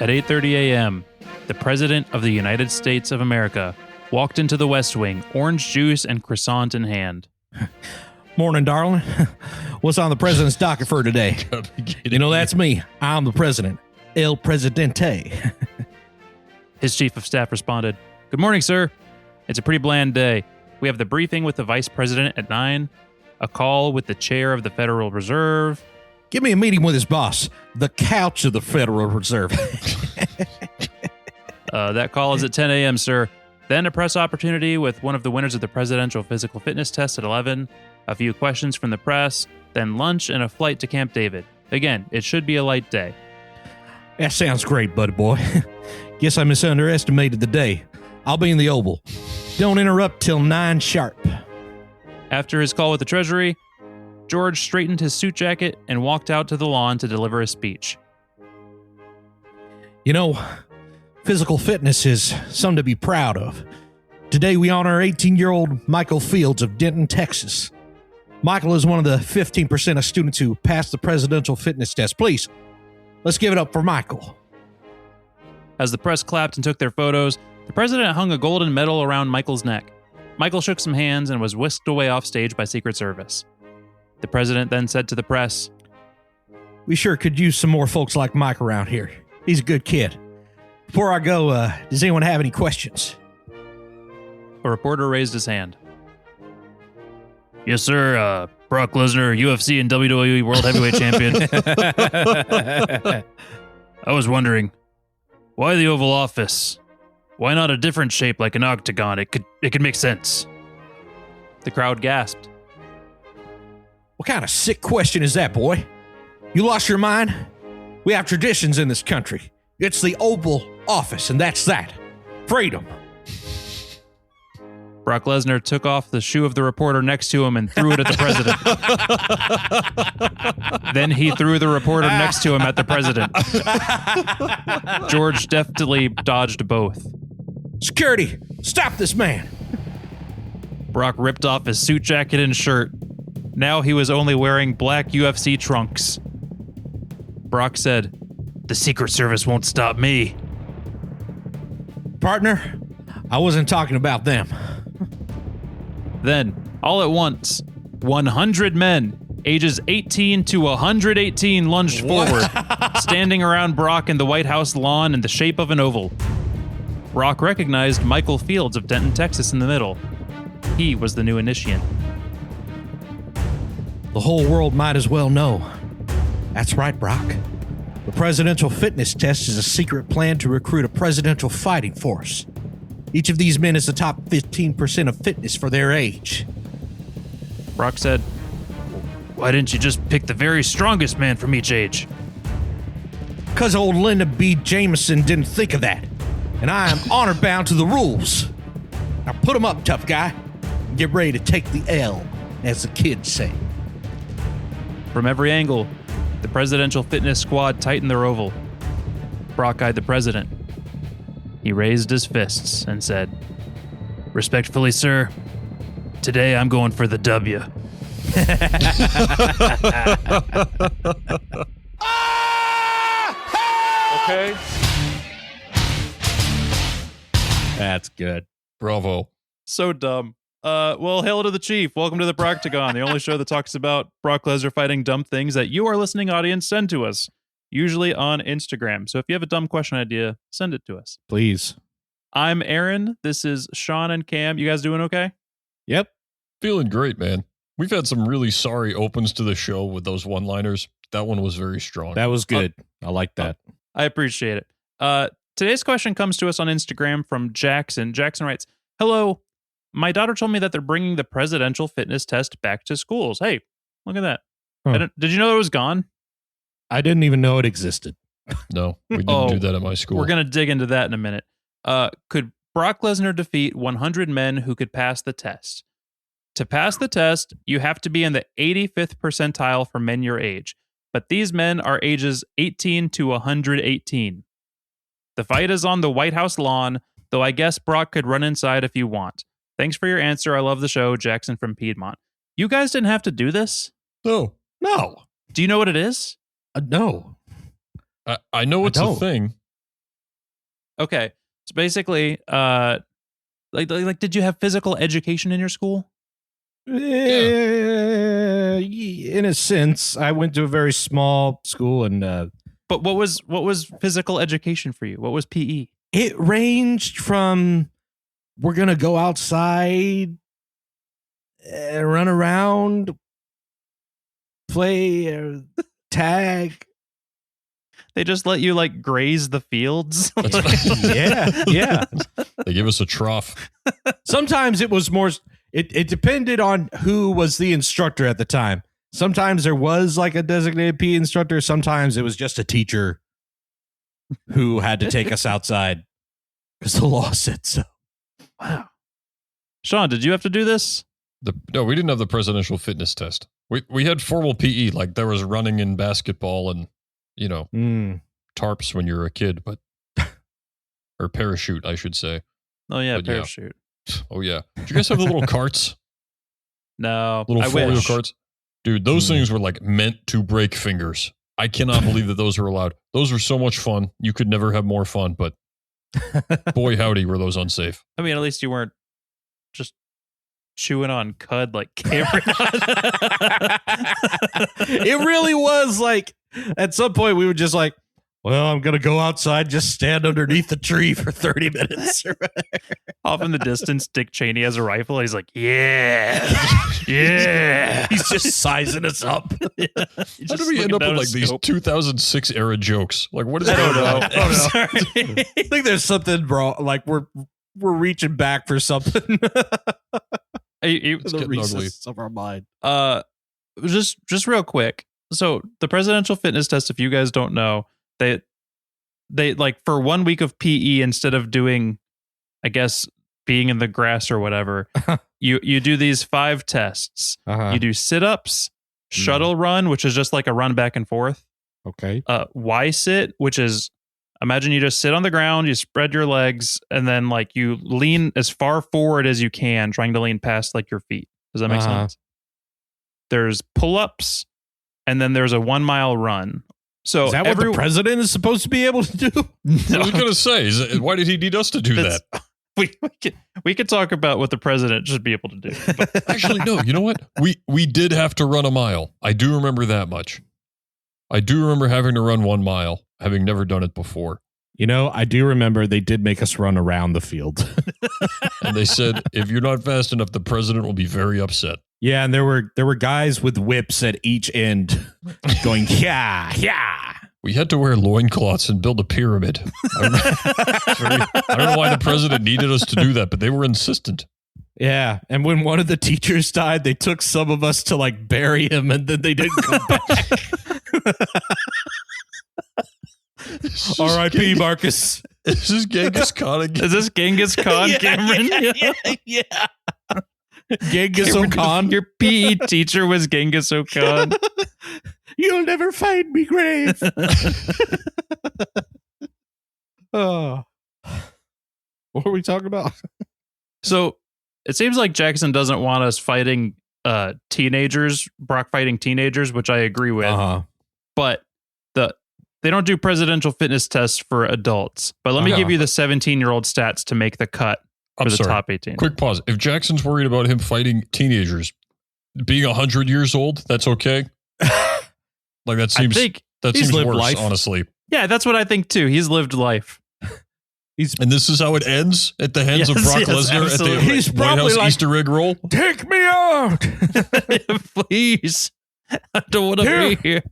At 8:30 a.m., the President of the United States of America walked into the West Wing, orange juice and croissant in hand. Morning, darling. What's on the president's docket for today? You know, that's me. I'm the president. El Presidente. His chief of staff responded, "Good morning, sir. It's a pretty bland day. We have the briefing with the vice president at 9, a call with the chair of the Federal Reserve." Give me a meeting with his boss, the couch of the Federal Reserve. That call is at 10 a.m., sir. Then a press opportunity with one of the winners of the presidential physical fitness test at 11, a few questions from the press, then lunch and a flight to Camp David. Again, it should be a light day. That sounds great, buddy boy. Guess I misunderestimated the day. I'll be in the Oval. Don't interrupt till 9 sharp. After his call with the Treasury, George straightened his suit jacket and walked out to the lawn to deliver a speech. You know, physical fitness is something to be proud of. Today we honor 18-year-old Michael Fields of Denton, Texas. Michael is one of the 15% of students who passed the presidential fitness test. Please, let's give it up for Michael. As the press clapped and took their photos, the president hung a golden medal around Michael's neck. Michael shook some hands and was whisked away off stage by Secret Service. The president then said to the press, We sure could use some more folks like Mike around here. He's a good kid. Before I go, does anyone have any questions? A reporter raised his hand. Yes, sir. Brock Lesnar, UFC and WWE World Heavyweight Champion. I was wondering, why the Oval Office? Why not a different shape like an octagon? It could make sense. The crowd gasped. What kind of sick question is that, boy? You lost your mind? We have traditions in this country. It's the Oval Office, and that's that. Freedom. Brock Lesnar took off the shoe of the reporter next to him and threw it at the president. Then he threw the reporter next to him at the president. George deftly dodged both. Security, stop this man. Brock ripped off his suit jacket and shirt. Now he was only wearing black UFC trunks. Brock said, "The Secret Service won't stop me." Partner, I wasn't talking about them. Then, all at once, 100 men, ages 18 to 118, lunged forward, standing around Brock in the White House lawn in the shape of an oval. Brock recognized Michael Fields of Denton, Texas in the middle. He was the new initiate. The whole world might as well know. That's right, Brock. The presidential fitness test is a secret plan to recruit a presidential fighting force. Each of these men is the top 15% of fitness for their age. Brock said, "Why didn't you just pick the very strongest man from each age?" Because old Lyndon B. Jameson didn't think of that. And I am honor bound to the rules. Now put 'em up, tough guy. Get ready to take the L, as the kids say. From every angle, the presidential fitness squad tightened their oval. Brock eyed the president. He raised his fists and said, "Respectfully, sir, today I'm going for the W." Okay. That's good. Bravo. So dumb. Well, hail to the chief. Welcome to the Proctagon, the only show that talks about Brock Lesnar fighting dumb things that you, our listening audience, send to us, usually on Instagram. So if you have a dumb question idea, send it to us. Please. I'm Aaron. This is Sean and Cam. You guys doing okay? Yep. Feeling great, man. We've had some really sorry opens to the show with those one-liners. That one was very strong. That was good. I like that. I appreciate it. Today's question comes to us on Instagram from Jackson. Jackson writes, "Hello. My daughter told me that they're bringing the presidential fitness test back to schools." Hey, look at that. Huh. Did you know it was gone? I didn't even know it existed. No, we didn't do that at my school. We're going to dig into that in a minute. Could Brock Lesnar defeat 100 men who could pass the test? To pass the test, you have to be in the 85th percentile for men your age. But these men are ages 18 to 118. The fight is on the White House lawn, though I guess Brock could run inside if you want. Thanks for your answer. I love the show. Jackson from Piedmont. You guys didn't have to do this? No. No. Do you know what it is? No. I know it's a don't. thing. Okay. So basically, like, did you have physical education in your school? In a sense, I went to a very small school, and But what was physical education for you? What was PE? it ranged from we're gonna go outside, run around, play tag. They just let you like graze the fields. Yeah. They give us a trough. Sometimes it was more. It depended on who was the instructor at the time. Sometimes there was like a designated PE instructor. Sometimes it was just a teacher who had to take us outside because the law said so. Wow. Sean, did you have to do this? No, we didn't have the presidential fitness test. We had formal PE, like there was running and basketball and, tarps when you were a kid, but or parachute, I should say. Oh yeah, But yeah. parachute. Oh yeah. Did you guys have the little carts? No, Little I four-wheel wish. carts? Dude, those things were like meant to break fingers. I cannot believe that those were allowed. Those were so much fun. You could never have more fun, but boy howdy were those unsafe. I mean, at least you weren't just chewing on cud like Cameron. It really was like at some point we were just like, well, I'm gonna go outside, just stand underneath the tree for 30 minutes. Off in the distance, Dick Cheney has a rifle. He's like, yeah, yeah. He's just sizing us up. How do we end up with like these 2006 era jokes? Like, what is I don't going know. on? I don't know. I think there's something wrong. Like we're reaching back for something. It's The getting ugly. recess of our mind. Just real quick. So the presidential fitness test, if you guys don't know, they like for 1 week of PE, instead of doing, I guess, being in the grass or whatever, you do these 5 tests. You do sit-ups, shuttle run, which is just like a run back and forth. Okay. Y-sit, which is, imagine you just sit on the ground, you spread your legs, and then like you lean as far forward as you can, trying to lean past like your feet. Does that make sense? There's pull-ups, and then there's a 1 mile run. So Is that what the president is supposed to be able to do? I was going to say, why did he need us to do that? We could talk about what the president should be able to do. But Actually, no. You know what? We did have to run a mile. I do remember that much. I do remember having to run 1 mile, having never done it before. You know, I do remember they did make us run around the field. And they said, if you're not fast enough, the president will be very upset. Yeah, and there were guys with whips at each end going, yeah. We had to wear loincloths and build a pyramid. I don't know why the president needed us to do that, but they were insistent. Yeah, and when one of the teachers died, they took some of us to like bury him, and then they didn't come back. R.I.P. Marcus. Is this Genghis Khan again? is this Genghis Khan, Cameron? Yeah. Genghis O'Khan. Your PE teacher was Genghis O'Khan. You'll never find me grave. Oh. What were we talking about? So it seems like Jackson doesn't want us fighting teenagers, Brock fighting teenagers, which I agree with. But they don't do presidential fitness tests for adults. But let me give you the 17-year-old stats to make the cut for the top 18. Quick pause. If Jackson's worried about him fighting teenagers, being 100 years old, that's okay. Like that seems lived worse, life. honestly. Yeah, that's what I think too. He's lived life. And this is how it ends at the hands of Yes, Brock yes, Lesnar absolutely. at the He's White probably House like- Easter egg roll. Take me out. Please. I don't want to be here.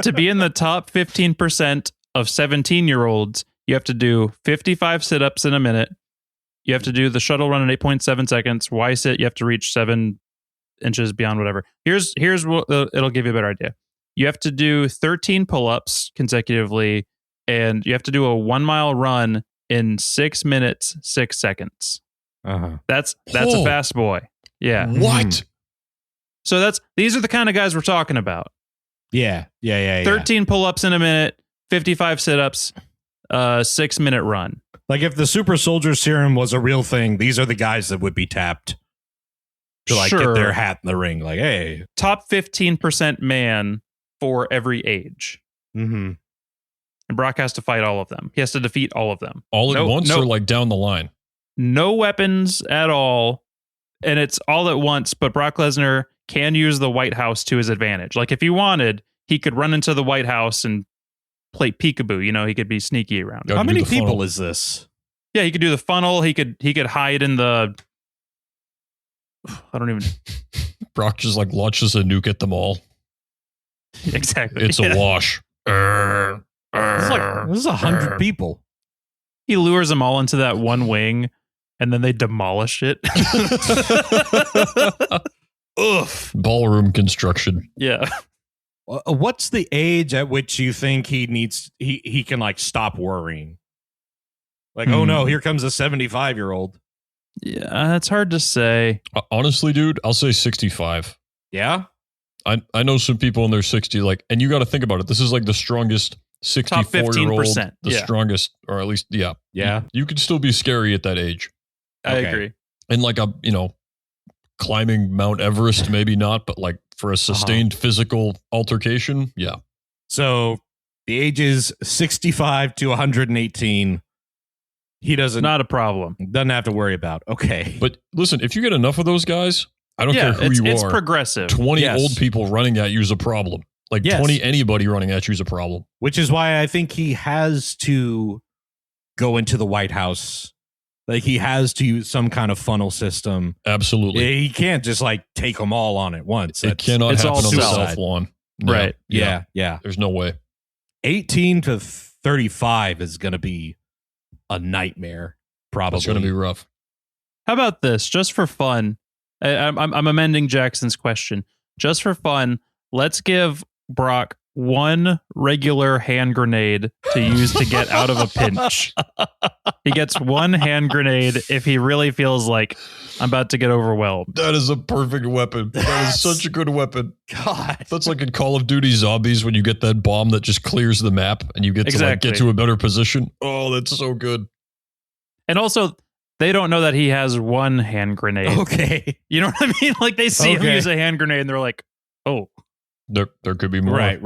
To be in the top 15% of 17-year-olds, you have to do 55 sit-ups in a minute. You have to do the shuttle run in 8.7 seconds. Y-sit, you have to reach 7 inches beyond whatever. Here's what it'll give you a better idea. You have to do 13 pull-ups consecutively, and you have to do a 1 mile run in 6 minutes, 6 seconds. That's a fast boy. Yeah. What? So these are the kind of guys we're talking about. Yeah. 13 pull-ups in a minute, 55 sit-ups, 6 minute run. Like if the super soldier serum was a real thing, these are the guys that would be tapped to like get their hat in the ring. Like, hey, top 15% man for every age. Mm-hmm. and Brock has to fight all of them. He has to defeat all of them. All at once or like down the line? No weapons at all, and it's all at once, but Brock Lesnar can use the White House to his advantage. Like if he wanted, he could run into the White House and play peekaboo. You know, he could be sneaky around. Gotta How do many the people funnel. is this? Yeah, he could do the funnel. He could hide in the. I don't even Brock just like launches a nuke at them all. exactly. It's a wash. This is 100 people. He lures them all into that one wing, and then they demolish it. Oof. Ballroom construction. Yeah. What's the age at which you think he can like stop worrying? Like, oh no, here comes a 75-year-old. Yeah, it's hard to say. Honestly, dude, I'll say 65. Yeah. I know some people in their 60s, like, and you got to think about it. This is like the strongest 64-year-old, 15%, the yeah. strongest, or at least, yeah. Yeah. You could still be scary at that age. I Okay. agree. And like climbing Mount Everest, maybe not, but like for a sustained physical altercation, yeah. So the ages 65 to 118. He doesn't Not a problem. have to worry about. Okay. But listen, if you get enough of those guys, I don't care who it's are. progressive. 20 Yes. old people running at you is a problem. Like Yes. 20 anybody running at you is a problem. Which is why I think he has to go into the White House. Like he has to use some kind of funnel system. Absolutely. He can't just like take them all on at once. It cannot it's happen all on the suicide. South Lawn. No. Right. Yeah. There's no way. 18 to 35 is going to be a nightmare. Probably. It's going to be rough. How about this? Just for fun, I'm amending Jackson's question. Just for fun, let's give Brock one regular hand grenade to use to get out of a pinch. He gets one hand grenade if he really feels like I'm about to get overwhelmed. That is a perfect weapon. That is such a good weapon. God. That's like in Call of Duty Zombies when you get that bomb that just clears the map and you get to like Exactly. get to a better position. Oh, that's so good. And also, they don't know that he has one hand grenade. Okay. You know what I mean? Like they see him Okay. use a hand grenade and they're like, oh, There could be more. Right.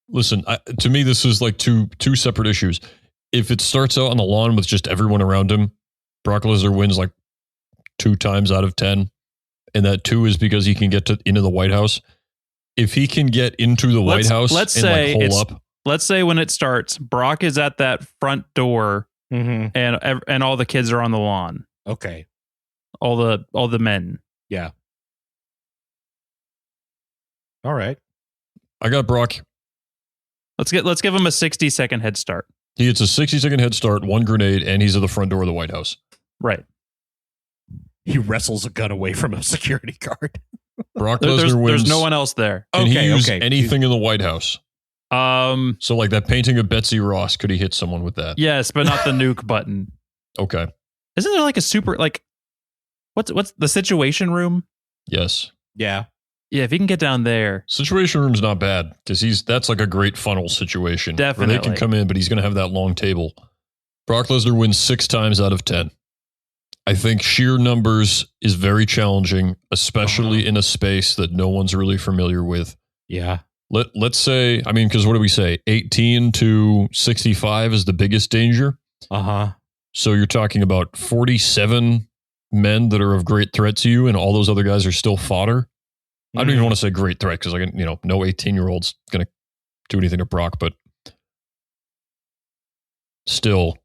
Listen, to me, this is like two separate issues. If it starts out on the lawn with just everyone around him, Brock Lesnar wins like 2 times out of 10. And that 2 is because he can get into the White House. If he can get into the White House let's and say like it's- hole up, let's say when it starts, Brock is at that front door Mm-hmm. and all the kids are on the lawn. Okay. All the men. Yeah. All right. I got Brock. Let's give him a 60-second head start. He gets a 60-second head start, 1 grenade, and he's at the front door of the White House. Right. He wrestles a gun away from a security guard. Brock There's Lesnar wins. no one else there. Can he Okay, use okay. anything in the White House? So like that painting of Betsy Ross, could he hit someone with that? yes, but not the nuke button. Okay. Isn't there like a super like what's the situation room? Yes. Yeah. Yeah, if he can get down there. Situation room's not bad because that's like a great funnel situation. Where they Definitely. can come in, but he's going to have that long table. Brock Lesnar wins 6 times out of 10. I think sheer numbers is very challenging, especially in a space that no one's really familiar with. Yeah. Let's say, I mean, because what do we say? 18 to 65 is the biggest danger. Uh-huh. So you're talking about 47 men that are of great threat to you, and all those other guys are still fodder. I don't even want to say great threat because no 18-year-old's going to do anything to Brock, but still,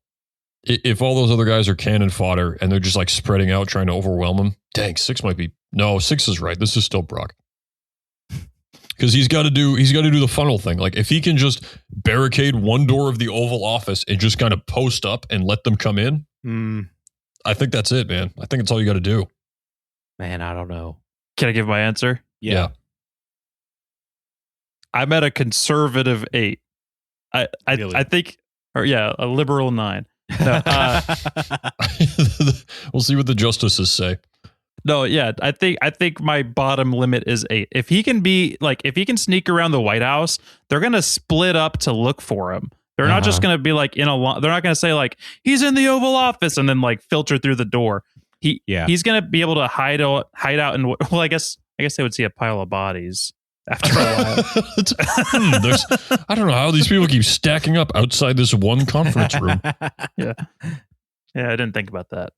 if all those other guys are cannon fodder and they're just like spreading out trying to overwhelm him, dang, 6 might be. No, 6 is right. This is still Brock. Because he's got to do the funnel thing. Like if he can just barricade one door of the Oval Office and just kind of post up and let them come in, I think that's it, man. I think that's all you got to do. Man, I don't know. Can I give my answer? Yeah. I'm at a conservative 8. Really? I think, or yeah, a liberal 9. No, We'll see what the justices say. no, yeah, I think my bottom limit is 8. If he can sneak around the White House, they're gonna split up to look for him. They're not just gonna be like in a line. They're not gonna say like he's in the Oval Office and then like filter through the door. He's gonna be able to hide out and well, I guess they would see a pile of bodies after a while. I don't know how these people keep stacking up outside this one conference room. Yeah, I didn't think about that.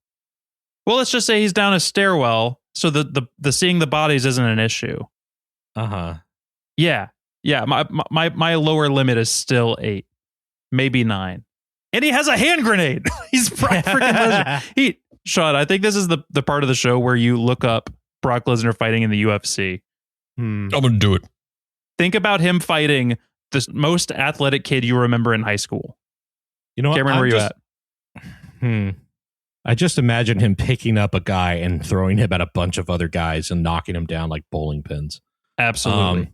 Well, let's just say he's down a stairwell, so the seeing the bodies isn't an issue. Yeah. My lower limit is still 8, maybe 9, and he has a hand grenade. He's Brock freaking Lesnar. Sean, I think this is the part of the show where you look up Brock Lesnar fighting in the UFC. I'm gonna do it. Think about him fighting the most athletic kid you remember in high school. You know what? Cameron, where you at? I just imagine him picking up a guy and throwing him at a bunch of other guys and knocking him down like bowling pins. Absolutely.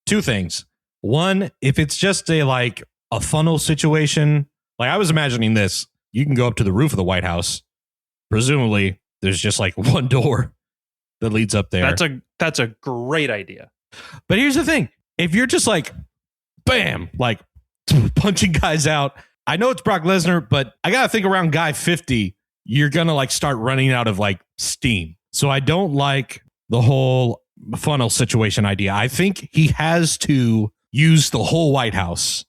2 things. One, if it's just a funnel situation, like I was imagining this, you can go up to the roof of the White House. Presumably, there's just like one door that leads up there. That's a great idea. But here's the thing. If you're just like, bam, like punching guys out, I know it's Brock Lesnar, but I got to think around guy 50, you're going to like start running out of like steam. So I don't like the whole funnel situation idea. I think he has to use the whole White House.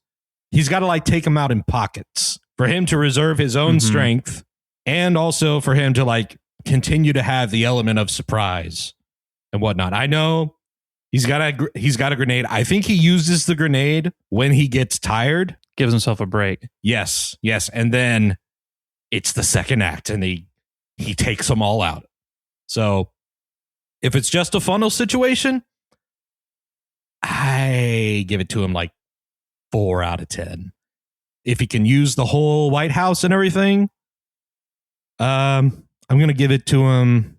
He's got to like take him out in pockets for him to reserve his own strength, and also for him to like continue to have the element of surprise and whatnot. I know he's got a grenade. I think he uses the grenade when he gets tired. Gives himself a break. Yes. And then it's the second act and he takes them all out. So if it's just a funnel situation, I give it to him like 4 out of 10. If he can use the whole White House and everything, I'm going to give it to him.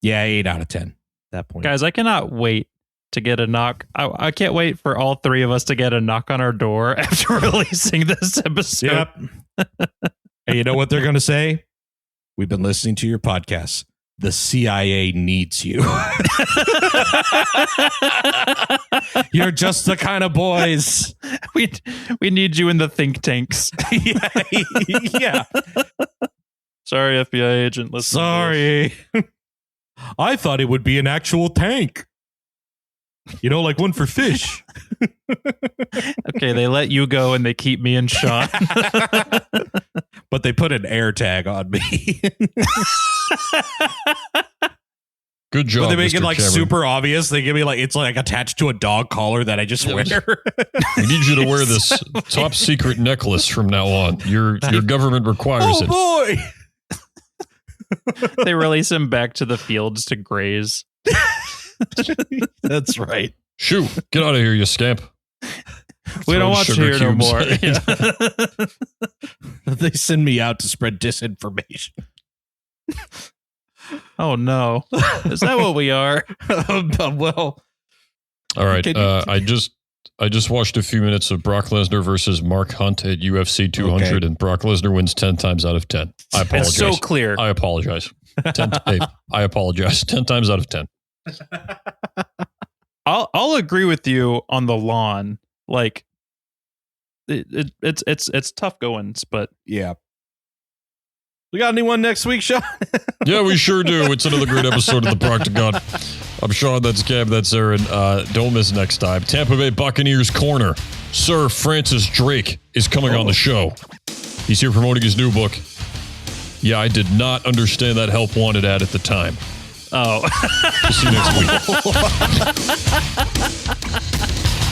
Yeah, 8 out of 10 at that point. Guys, I cannot wait to get a knock. I can't wait for all 3 of us to get a knock on our door after releasing this episode. Yep. Hey, you know what they're going to say? We've been listening to your podcast. The CIA needs you. You're just the kind of boys. We need you in the think tanks. Yeah. Sorry, FBI agent. Listen. Sorry. I thought it would be an actual tank. You know, like one for fish. Okay, they let you go and they keep me and Sean. But they put an air tag on me. Good job. But they make Mr. it like Cameron. super obvious. They give me like it's like attached to a dog collar that I just wear. We need you to wear this top secret necklace from now on. Your government requires it. Oh boy. They release him back to the fields to graze. That's right. Shoo, get out of here, you scamp. We don't want you here no cubes. more. They send me out to spread disinformation. Oh no. Is that what we are? Well, All right. Can I just watched a few minutes of Brock Lesnar versus Mark Hunt at UFC 200, Okay. and Brock Lesnar wins 10 times out of 10. I apologize. It's so clear. I apologize. I apologize. 10 times out of 10. I'll agree with you on the lawn. Like it's tough goings, but yeah. We got anyone next week, Sean? Yeah, we sure do. It's another great episode of the Proctagon. I'm Sean. That's Cam. That's Aaron. Don't miss next time. Tampa Bay Buccaneers corner Sir Francis Drake is coming on the show. He's here promoting his new book. Yeah, I did not understand that help wanted ad at the time. oh. See you next week.